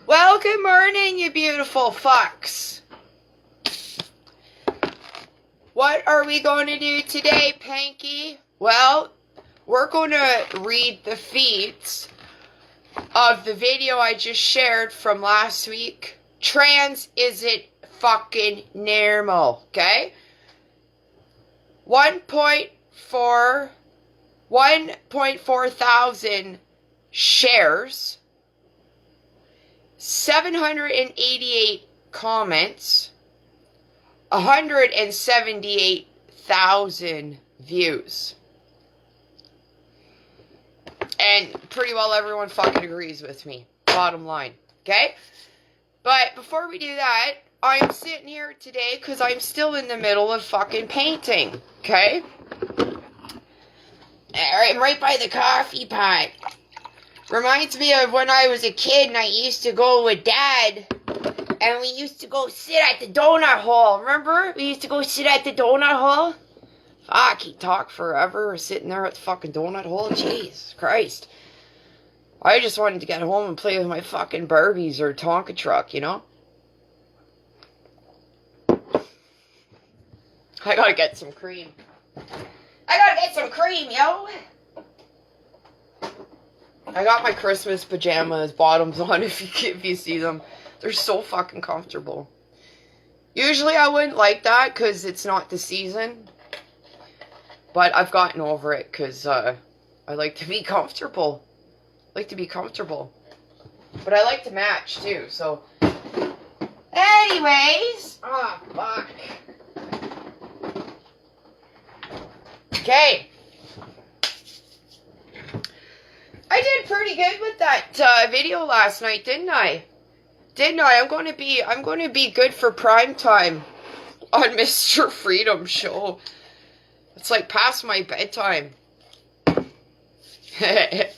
Well, good morning, you beautiful fucks. What are we going to do today, Panky? Well, we're going to read the feeds of the video I just shared from last week. Trans isn't fucking normal, okay? 1.4 thousand shares, 788 comments, 178,000 views. And pretty well everyone fucking agrees with me. Bottom line. Okay? But before we do that, I'm sitting here today because I'm still in the middle of fucking painting. Okay? I'm right by the coffee pot. Reminds me of when I was a kid and I used to go with Dad. And we used to go sit at the donut hole. Remember? We used to go sit at the donut hole. Fuck, he'd talk forever sitting there at the fucking donut hole. Jeez Christ. I just wanted to get home and play with my fucking Barbies or Tonka truck, you know? I gotta get some cream. I gotta get some cream, yo! I got my Christmas pajamas bottoms on if you see them. They're so fucking comfortable. Usually I wouldn't like that because it's not the season. But I've gotten over it because I like to be comfortable. But I like to match too, so. Anyways. Oh, fuck. Okay. I did pretty good with that video last night, didn't I? I'm going to be good for prime time on Mr. Freedom Show. It's like past my bedtime. And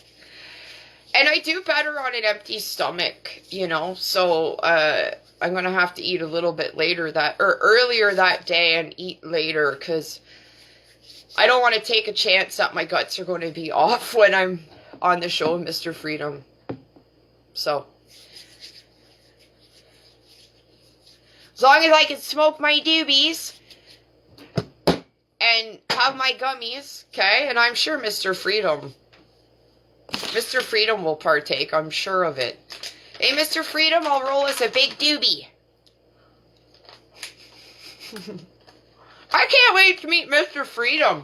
I do better on an empty stomach, you know, so I'm going to have to eat a little bit earlier that day and eat later, because I don't want to take a chance that my guts are going to be off when I'm on the show, Mr. Freedom. So, as long as I can smoke my doobies and have my gummies, okay, and I'm sure Mr. Freedom will partake, I'm sure of it. Hey, Mr. Freedom, I'll roll us a big doobie. I can't wait to meet Mr. Freedom.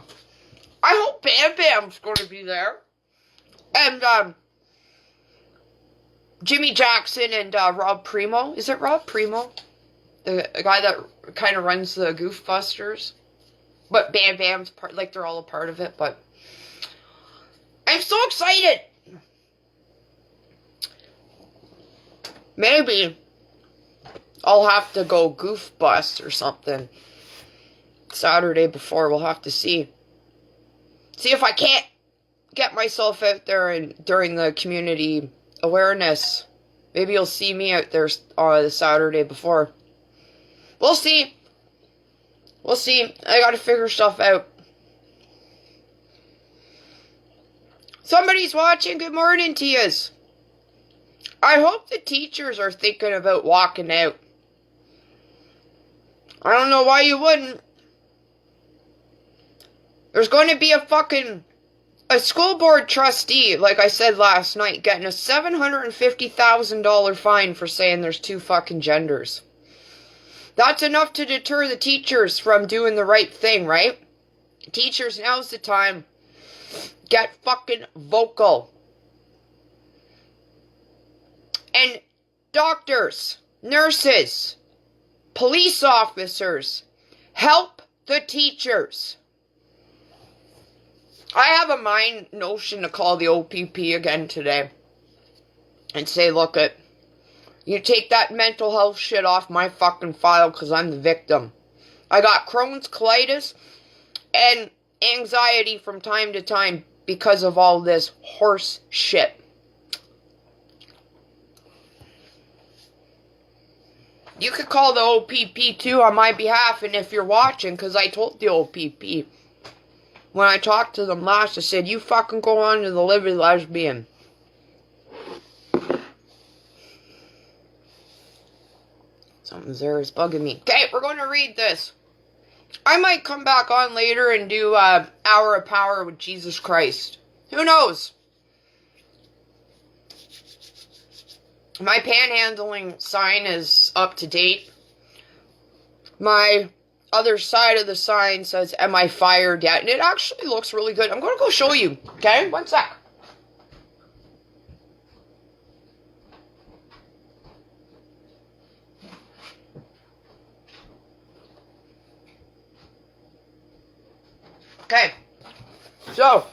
I hope Bam Bam's going to be there. And, Jimmy Jackson and, Rob Primo. Is it Rob Primo? The guy that kind of runs the Goof Busters. But Bam Bam's part, like, they're all a part of it, but I'm so excited. Maybe I'll have to go Goof Bust or something Saturday before. We'll have to see. See if I can't get myself out there and during the community awareness. Maybe you'll see me out there the Saturday before. We'll see. We'll see. I gotta figure stuff out. Somebody's watching. Good morning to yous. I hope the teachers are thinking about walking out. I don't know why you wouldn't. There's going to be a school board trustee, like I said last night, getting a $750,000 fine for saying there's two fucking genders. That's enough to deter the teachers from doing the right thing, right? Teachers, now's the time. Get fucking vocal. And doctors, nurses, police officers, help the teachers. I have a mind notion to call the OPP again today and say, look, you take that mental health shit off my fucking file because I'm the victim. I got Crohn's colitis and anxiety from time to time because of all this horse shit. You could call the OPP too on my behalf, and if you're watching, because I told the OPP when I talked to them last, I said, you fucking go on to the Livid Lesbian. Something's there is bugging me. Okay, we're going to read this. I might come back on later and do Hour of Power with Jesus Christ. Who knows? My panhandling sign is up to date. My other side of the sign says, am I fired yet? And it actually looks really good. I'm going to go show you. Okay? One sec. Okay, so,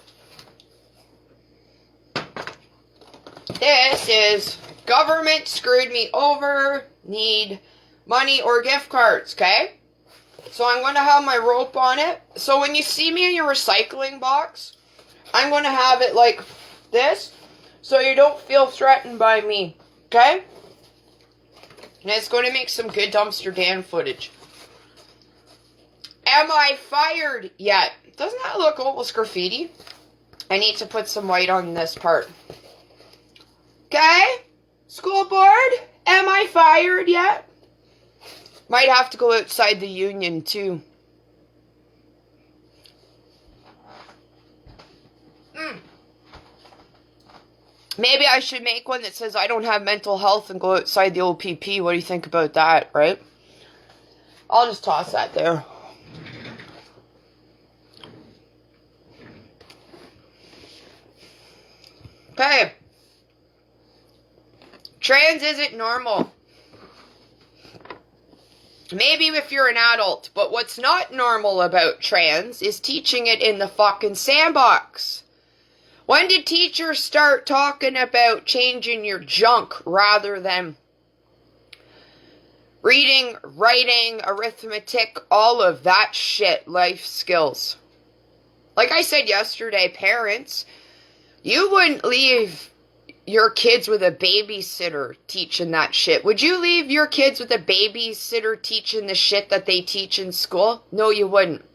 this is government screwed me over, need money or gift cards, okay? So I'm going to have my rope on it. So when you see me in your recycling box, I'm going to have it like this, so you don't feel threatened by me, okay? And it's going to make some good Dumpster Dan footage. Am I fired yet? Doesn't that look almost graffiti? I need to put some white on this part. Okay? School board, am I fired yet? Might have to go outside the union too. Maybe I should make one that says I don't have mental health and go outside the OPP. What do you think about that, right? I'll just toss that there. Okay. Trans isn't normal. Maybe if you're an adult, but what's not normal about trans is teaching it in the fucking sandbox. When did teachers start talking about changing your junk rather than reading, writing, arithmetic, all of that shit, life skills? Like I said yesterday, parents, you wouldn't leave your kids with a babysitter teaching that shit. Would you leave your kids with a babysitter teaching the shit that they teach in school? No, you wouldn't.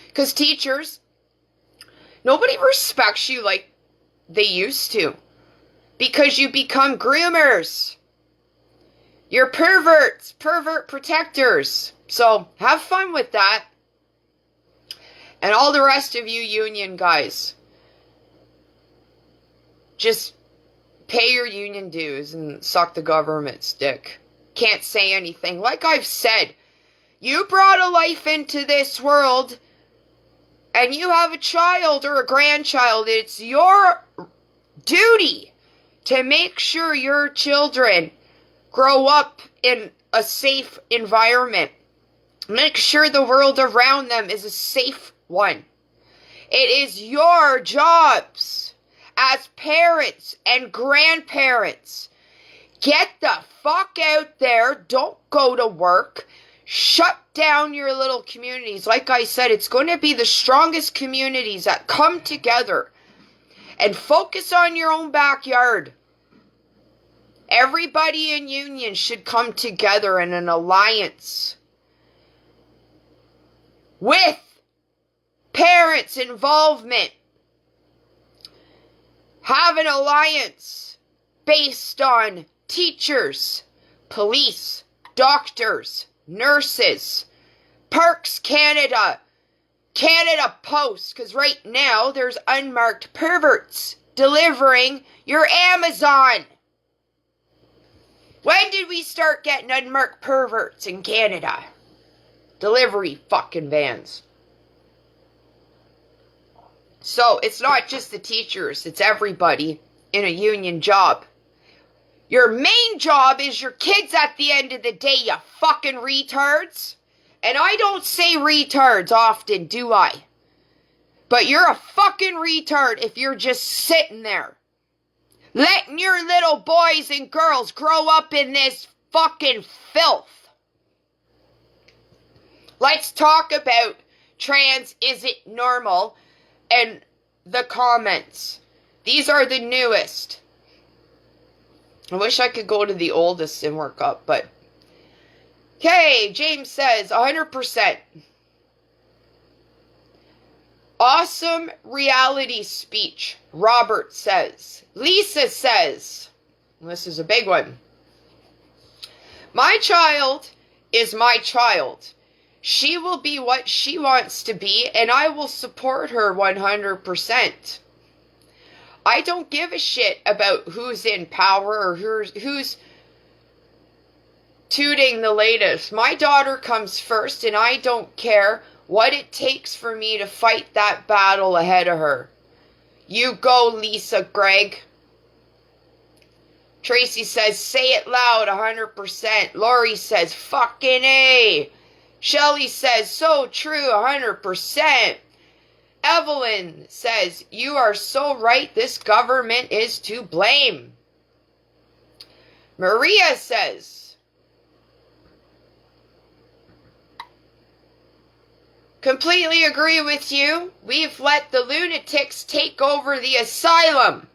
Because teachers, nobody respects you like they used to. Because you become groomers. You're perverts, pervert protectors. So have fun with that. And all the rest of you union guys, just pay your union dues and suck the government's dick. Can't say anything. Like I've said, you brought a life into this world and you have a child or a grandchild. It's your duty to make sure your children grow up in a safe environment. Make sure the world around them is a safe one. It is your jobs as parents and grandparents. Get the fuck out there. Don't go to work. Shut down your little communities. Like I said, it's going to be the strongest communities that come together and focus on your own backyard. Everybody in union should come together in an alliance with parents' involvement. Have an alliance based on teachers, police, doctors, nurses, Parks Canada, Canada Post, because right now there's unmarked perverts delivering your Amazon. When did we start getting unmarked perverts in Canada? Delivery fucking vans. So, it's not just the teachers, it's everybody in a union job. Your main job is your kids at the end of the day, you fucking retards. And I don't say retards often, do I? But you're a fucking retard if you're just sitting there, letting your little boys and girls grow up in this fucking filth. Let's talk about trans isn't normal. And the comments. These are the newest. I wish I could go to the oldest and work up, but... Okay, James says, 100%. Awesome reality speech, Robert says. Lisa says, and this is a big one, my child is my child. She will be what she wants to be, and I will support her 100%. I don't give a shit about who's in power or who's tooting the latest. My daughter comes first, and I don't care what it takes for me to fight that battle ahead of her. You go, Lisa Gregg. Tracy says, say it loud, 100%. Lori says, fucking A. Shelly says, so true, 100%. Evelyn says, you are so right, this government is to blame. Maria says, completely agree with you. We've let the lunatics take over the asylum.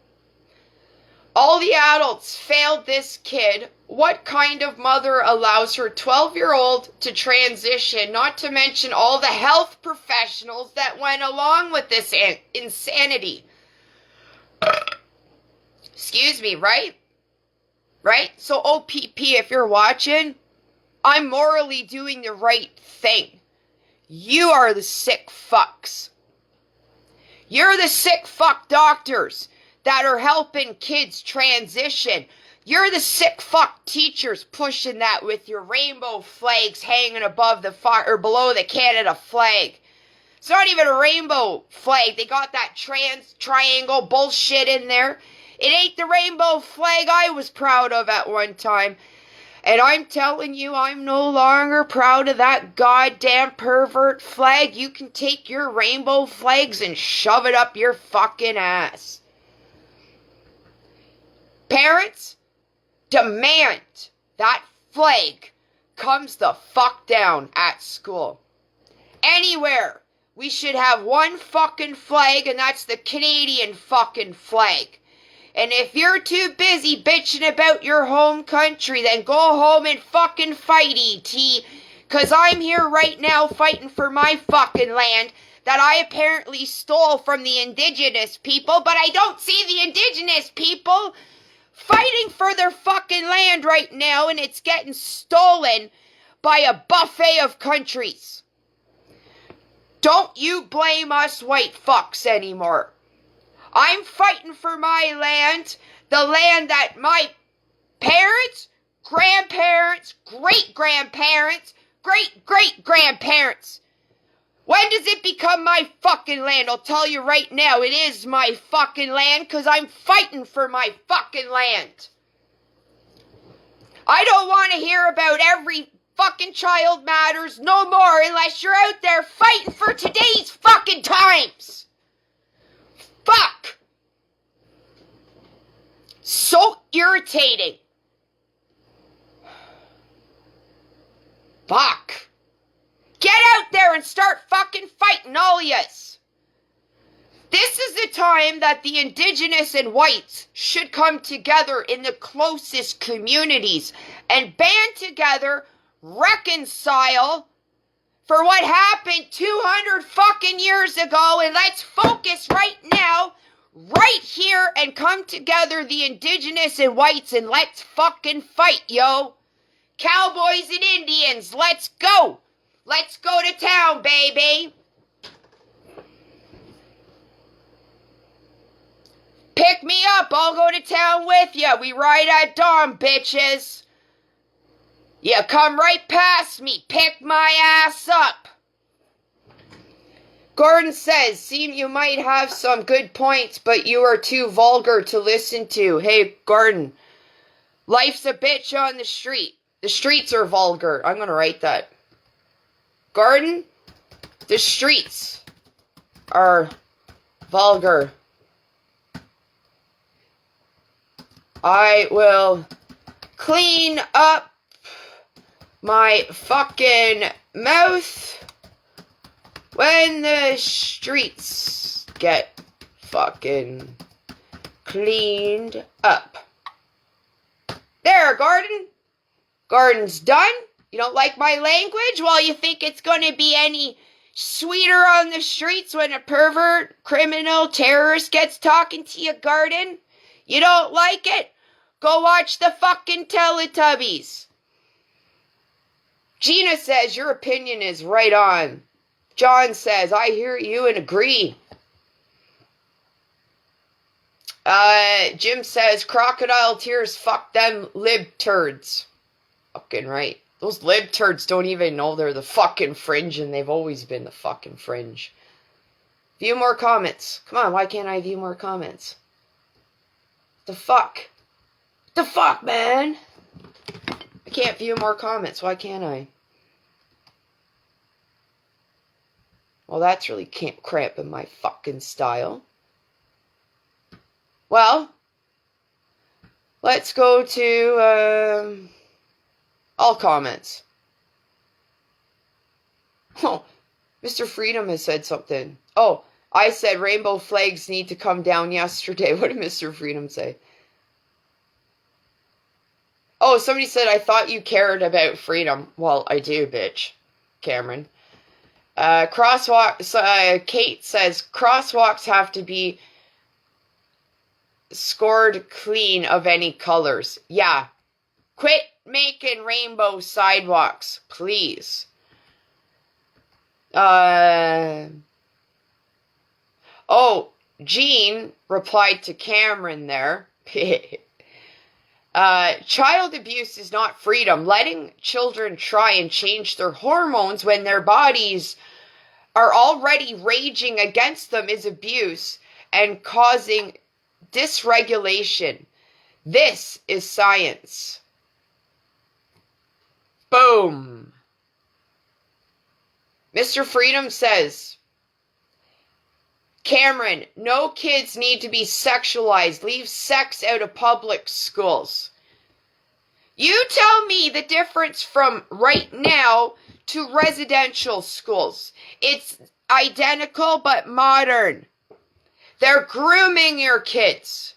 All the adults failed this kid. What kind of mother allows her 12-year-old to transition, not to mention all the health professionals that went along with this insanity? Excuse me, right? Right? So OPP, if you're watching, I'm morally doing the right thing. You are the sick fucks. You're the sick fuck doctors that are helping kids transition. You're the sick fuck teachers pushing that with your rainbow flags hanging above the or below the Canada flag. It's not even a rainbow flag. They got that triangle bullshit in there. It ain't the rainbow flag I was proud of at one time. And I'm telling you, I'm no longer proud of that goddamn pervert flag. You can take your rainbow flags and shove it up your fucking ass. Parents, demand that flag comes the fuck down at school. Anywhere, we should have one fucking flag, and that's the Canadian fucking flag. And if you're too busy bitching about your home country, then go home and fucking fight, E.T. Because I'm here right now fighting for my fucking land that I apparently stole from the indigenous people, but I don't see the indigenous people fighting for their fucking land right now, and it's getting stolen by a buffet of countries. Don't you blame us white fucks anymore. I'm fighting for my land, the land that my parents, grandparents, great-grandparents, great-great-grandparents. When does it become my fucking land? I'll tell you right now, it is my fucking land because I'm fighting for my fucking land. I don't want to hear about every fucking child matters no more unless you're out there fighting for today's fucking times. Fuck. So irritating. Fuck. Get out there and start fucking fighting, all of yous. This is the time that the indigenous and whites should come together in the closest communities and band together, reconcile for what happened 200 fucking years ago, and let's focus right now, right here, and come together, the indigenous and whites, and let's fucking fight, yo. Cowboys and Indians, let's go. Let's go to town, baby. Pick me up. I'll go to town with ya. We ride at dawn, bitches. You come right past me. Pick my ass up. Gordon says, seem you might have some good points, but you are too vulgar to listen to. Hey, Gordon. Life's a bitch on the street. The streets are vulgar. I'm going to write that. Gordon, the streets are vulgar. I will clean up my fucking mouth when the streets get fucking cleaned up. There, Gordon. Gordon's done. You don't like my language? Well, you think it's going to be any sweeter on the streets when a pervert, criminal, terrorist gets talking to you, Gordon? You don't like it? Go watch the fucking Teletubbies. Gina says, your opinion is right on. John says, I hear you and agree. Jim says, crocodile tears, fuck them lib turds. Fucking right. Those lib turds don't even know they're the fucking fringe, and they've always been the fucking fringe. View more comments. Come on, why can't I view more comments? The fuck? The fuck, man? I can't view more comments. Why can't I? Well, that's really cramping my fucking style. Well, let's go to all comments. Oh, Mr. Freedom has said something. Oh, I said rainbow flags need to come down yesterday. What did Mr. Freedom say? Oh, somebody said, I thought you cared about freedom. Well, I do, bitch. Cameron. Kate says, crosswalks have to be scored clean of any colors. Yeah. Quit making rainbow sidewalks, please. Oh, Jean replied to Cameron there. Child abuse is not freedom. Letting children try and change their hormones when their bodies are already raging against them is abuse and causing dysregulation. This is science. Boom. Mr. Freedom says, Cameron, no kids need to be sexualized. Leave sex out of public schools. You tell me the difference from right now to residential schools. It's identical but modern. They're grooming your kids.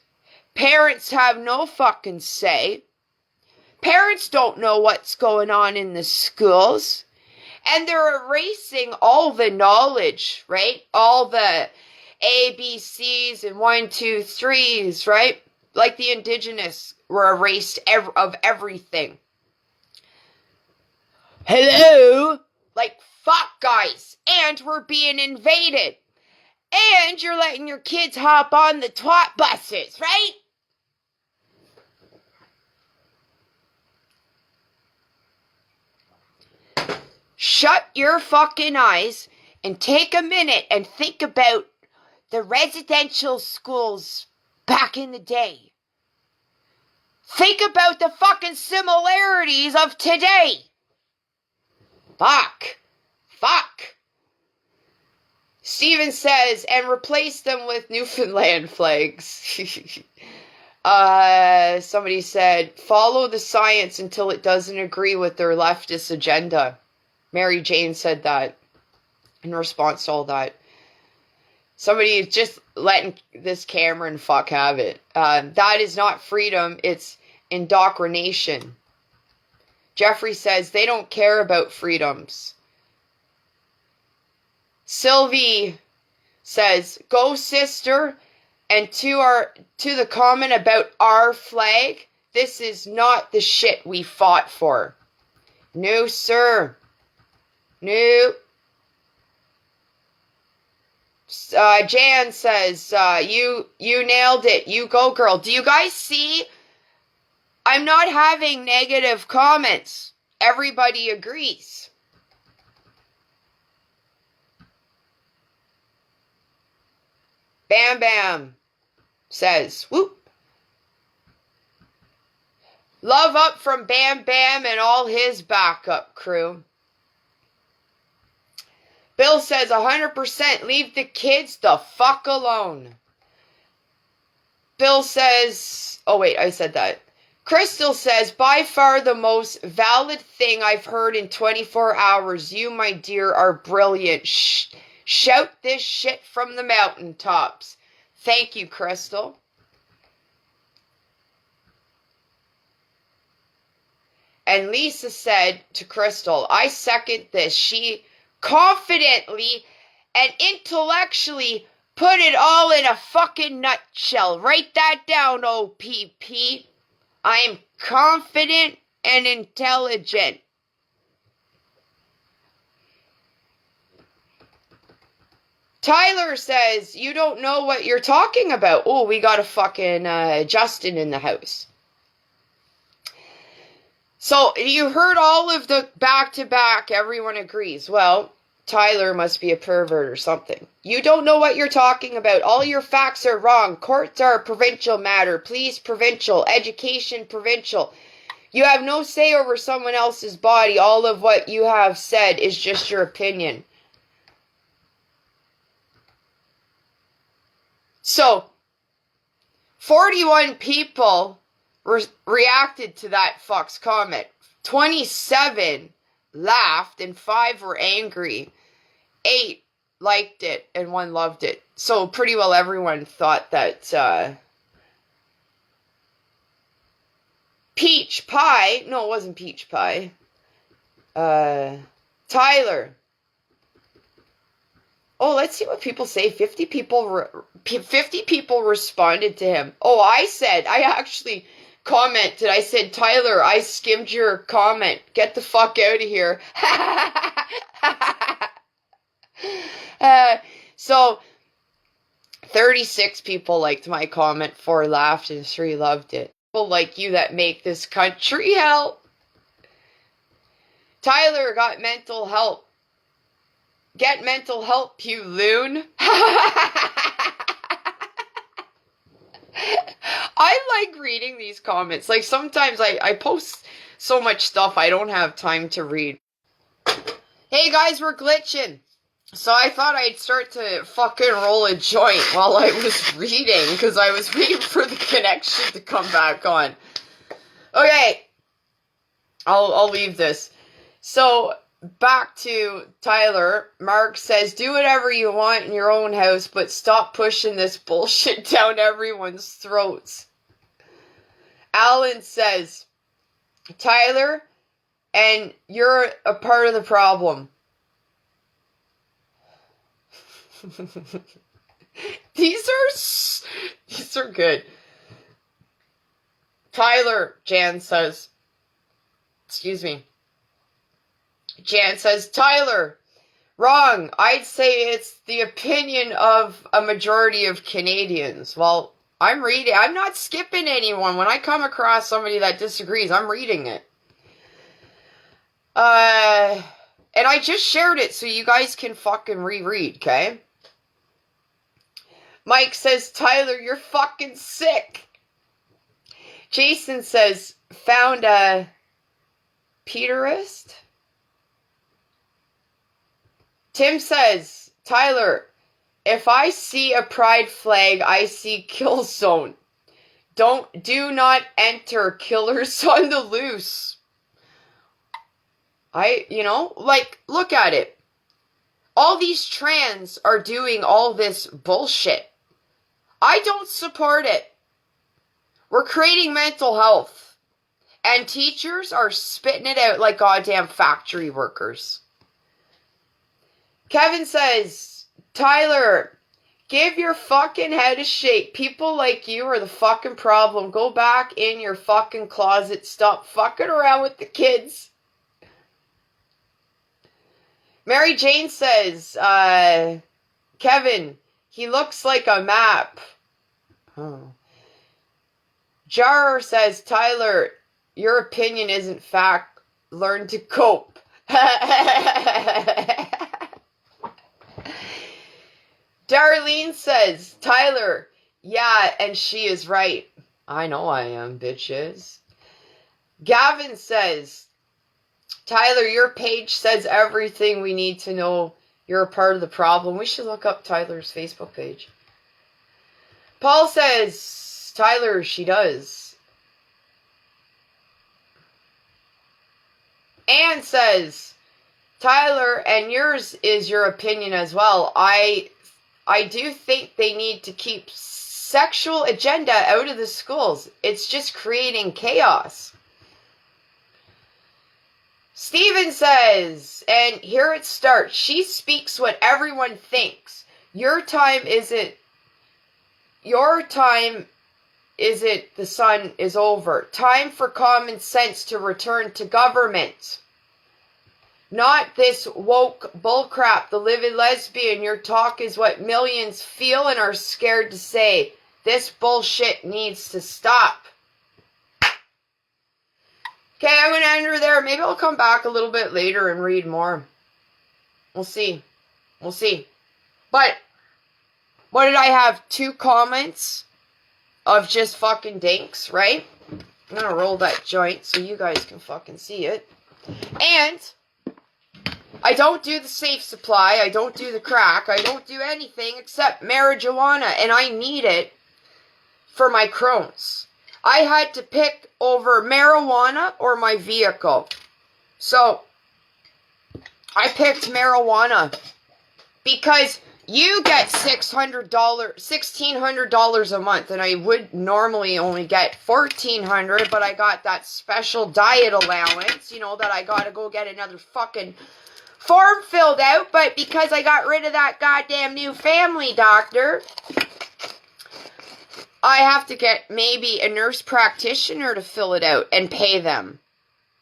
Parents have no fucking say. Parents don't know what's going on in the schools. And they're erasing all the knowledge, right? All the ABCs and 1, 2, 3s, right? Like the indigenous were erased of everything. Hello? Like, fuck, guys. And we're being invaded. And you're letting your kids hop on the twat buses, right? Shut your fucking eyes and take a minute and think about the residential schools back in the day. Think about the fucking similarities of today. Fuck. Steven says, and replace them with Newfoundland flags. Somebody said, follow the science until it doesn't agree with their leftist agenda. Mary Jane said that in response to all that. Somebody is just letting this Cameron fuck have it. That is not freedom, it's indoctrination. Jeffrey says they don't care about freedoms. Sylvie says, go sister, and to the comment about our flag, this is not the shit we fought for. No, sir. No. Jan says, you nailed it. You go, girl. Do you guys see? I'm not having negative comments. Everybody agrees. Bam Bam says, whoop. Love up from Bam Bam and all his backup crew. Bill says 100% leave the kids the fuck alone. Bill says, oh wait, I said that. Crystal says, by far the most valid thing I've heard in 24 hours. You, my dear, are brilliant. Shout this shit from the mountaintops. Thank you, Crystal. And Lisa said to Crystal, I second this. She confidently and intellectually put it all in a fucking nutshell. Write that down, OPP. I am confident and intelligent. Tyler says, you don't know what you're talking about. Oh, we got a fucking Justin in the house. So, you heard all of the back-to-back, everyone agrees. Well, Tyler must be a pervert or something. You don't know what you're talking about. All your facts are wrong. Courts are a provincial matter. Police, provincial. Education, provincial. You have no say over someone else's body. All of what you have said is just your opinion. So, 41 people reacted to that fuck's comment. 27 laughed and 5 were angry. 8 liked it and 1 loved it. So pretty well everyone thought that Peach Pie, no, it wasn't Peach Pie. Tyler. Oh, let's see what people say. 50 people responded to him. Oh, I actually commented. I said, Tyler, I skimmed your comment. Get the fuck out of here. So, 36 people liked my comment, 4 laughed, and 3 loved it. People like you that make this country help. Tyler got mental help. Get mental help, you loon. I like reading these comments. Like, sometimes I post so much stuff I don't have time to read. Hey guys, we're glitching. So I thought I'd start to fucking roll a joint while I was reading, because I was waiting for the connection to come back on. Okay. I'll leave this. So, back to Tyler. Mark says, do whatever you want in your own house, but stop pushing this bullshit down everyone's throats. Alan says, Tyler, and you're a part of the problem. These are good. Tyler, Jan says, Jan says, Tyler, wrong. I'd say it's the opinion of a majority of Canadians. Well, I'm reading. I'm not skipping anyone. When I come across somebody that disagrees, I'm reading it. And I just shared it so you guys can fucking reread, okay? Mike says, Tyler, you're fucking sick. Jason says, found a pederast? Tim says, Tyler, if I see a pride flag, I see kill zone. Do not enter, killers on the loose. Look at it. All these trans are doing all this bullshit. I don't support it. We're creating mental health. And teachers are spitting it out like goddamn factory workers. Kevin says, Tyler, give your fucking head a shake. People like you are the fucking problem. Go back in your fucking closet. Stop fucking around with the kids. Mary Jane says, Kevin, he looks like a map. Oh. Jar says, Tyler, your opinion isn't fact. Learn to cope. Darlene says, Tyler, yeah, and she is right. I know I am, bitches. Gavin says, Tyler, your page says everything we need to know. You're a part of the problem. We should look up Tyler's Facebook page. Paul says, Tyler, she does. Anne says, Tyler, and yours is your opinion as well. I do think they need to keep sexual agenda out of the schools. It's just creating chaos. Steven says, and here it starts, she speaks what everyone thinks. Your time isn't, the sun is over. Time for common sense to return to government. Not this woke bullcrap, the livid lesbian. Your talk is what millions feel and are scared to say. This bullshit needs to stop. Okay, I'm going to end her there. Maybe I'll come back a little bit later and read more. We'll see. We'll see. But, what did I have? 2 comments of just fucking dinks, right? I'm going to roll that joint so you guys can fucking see it. And I don't do the safe supply. I don't do the crack. I don't do anything except marijuana. And I need it for my Crohn's. I had to pick over marijuana or my vehicle. So, I picked marijuana because you get $1,600 a month, and I would normally only get $1,400, but I got that special diet allowance, you know, that I gotta go get another fucking form filled out, but because I got rid of that goddamn new family doctor, I have to get maybe a nurse practitioner to fill it out and pay them.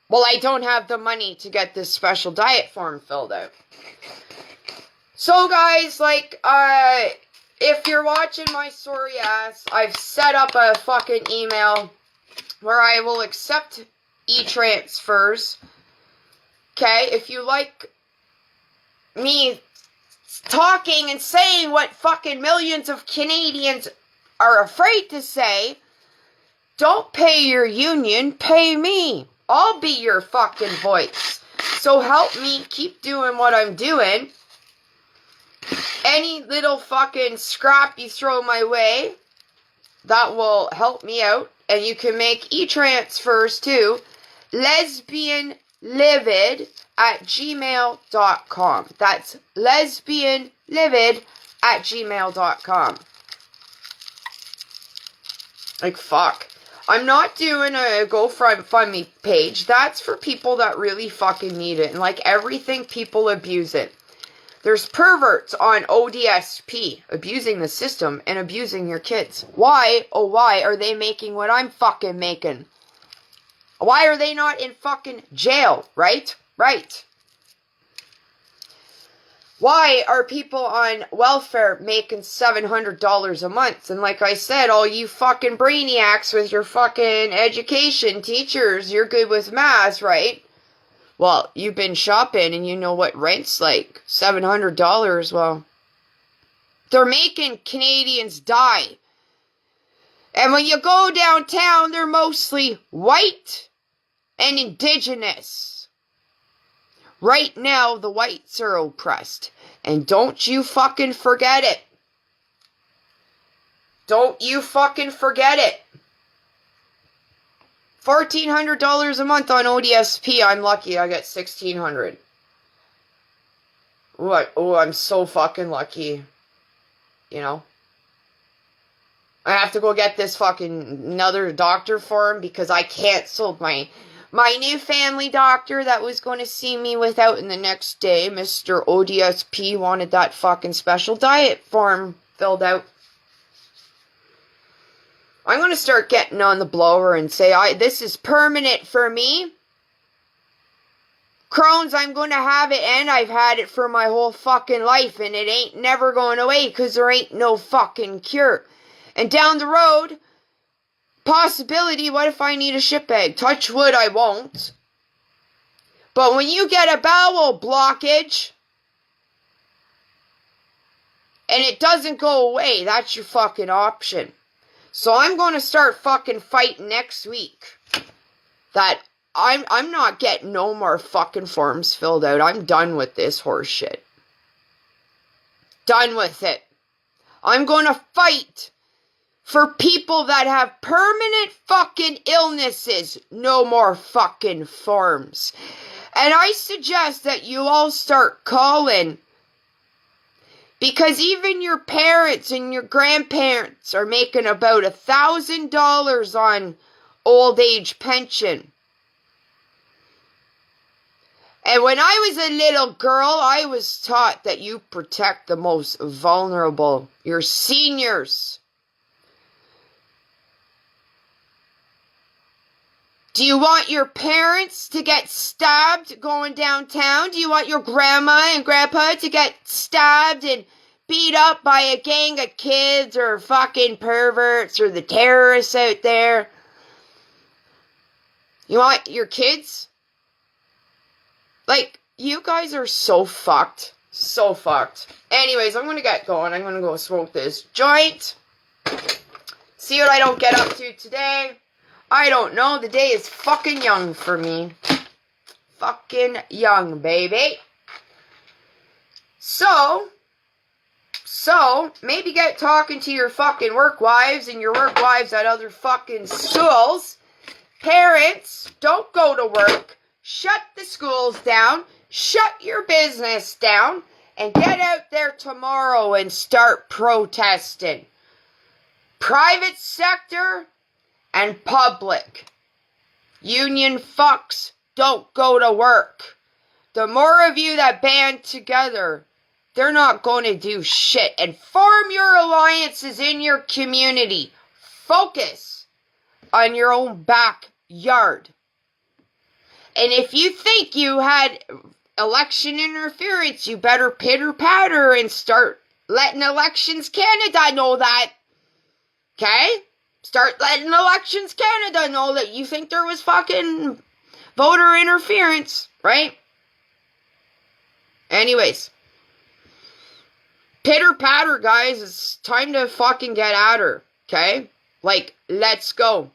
Well, I don't have the money to get this special diet form filled out. So, guys, like, if you're watching my sorry ass, I've set up a fucking email where I will accept Etransfers. Okay, if you like me talking and saying what fucking millions of Canadians are afraid to say, don't pay your union, pay me. I'll be your fucking voice. So help me keep doing what I'm doing. Any little fucking scrap you throw my way, that will help me out. And you can make e-transfers to lesbianlivid@gmail.com. That's lesbianlivid@gmail.com. Like, fuck. I'm not doing a GoFundMe page. That's for people that really fucking need it. And like everything, people abuse it. There's perverts on ODSP abusing the system and abusing your kids. Why, oh why, are they making what I'm fucking making? Why are they not in fucking jail, right? Right. Why are people on welfare making $700 a month? And like I said, all you fucking brainiacs with your fucking education, teachers, you're good with math, right? Well, you've been shopping and you know what rent's like. $700, well, they're making Canadians die. And when you go downtown, they're mostly white and indigenous. Right now, the whites are oppressed. And don't you fucking forget it. Don't you fucking forget it. $1,400 a month on ODSP. I'm lucky I get $1,600. Oh, I'm so fucking lucky. You know? I have to go get this fucking another doctor form because I canceled my new family doctor that was going to see me without, and the next day, Mr. ODSP wanted that fucking special diet form filled out. I'm going to start getting on the blower and say, this is permanent for me. Crohn's, I'm going to have it, and I've had it for my whole fucking life, and it ain't never going away because there ain't no fucking cure. And down the road, possibility, what if I need a shit bag? Touch wood, I won't. But when you get a bowel blockage, and it doesn't go away, that's your fucking option. So I'm going to start fucking fighting next week that I'm not getting no more fucking forms filled out. I'm done with this horse shit. Done with it. I'm going to fight for people that have permanent fucking illnesses. No more fucking forms. And I suggest that you all start calling. Because even your parents and your grandparents are making about $1,000 on old age pension. And when I was a little girl, I was taught that you protect the most vulnerable, your seniors. Do you want your parents to get stabbed going downtown? Do you want your grandma and grandpa to get stabbed and beat up by a gang of kids or fucking perverts or the terrorists out there? You want your kids? Like, you guys are so fucked. So fucked. Anyways, I'm gonna get going. I'm gonna go smoke this joint. See what I don't get up to today. I don't know. The day is fucking young for me. Fucking young, baby. So, maybe get talking to your fucking work wives and your work wives at other fucking schools. Parents, don't go to work. Shut the schools down. Shut your business down. And get out there tomorrow and start protesting. Private sector and public. Union fucks, don't go to work. The more of you that band together, they're not going to do shit. And form your alliances in your community. Focus on your own backyard. And if you think you had election interference, you better pitter-patter and start letting Elections Canada know that. Okay? Start letting Elections Canada know that you think there was fucking voter interference, right? Anyways. Pitter-patter, guys. It's time to fucking get at her, okay? Like, let's go.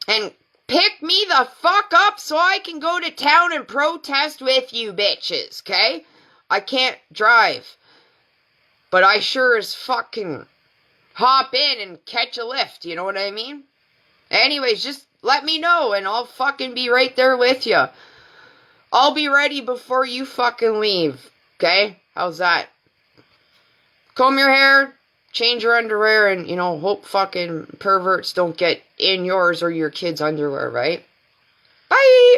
And pick me the fuck up so I can go to town and protest with you bitches, okay? I can't drive. But I sure as fucking hop in and catch a lift, you know what I mean? Anyways, just let me know and I'll fucking be right there with you. I'll be ready before you fucking leave, okay? How's that? Comb your hair, change your underwear, and, you know, hope fucking perverts don't get in yours or your kids' underwear, right? Bye!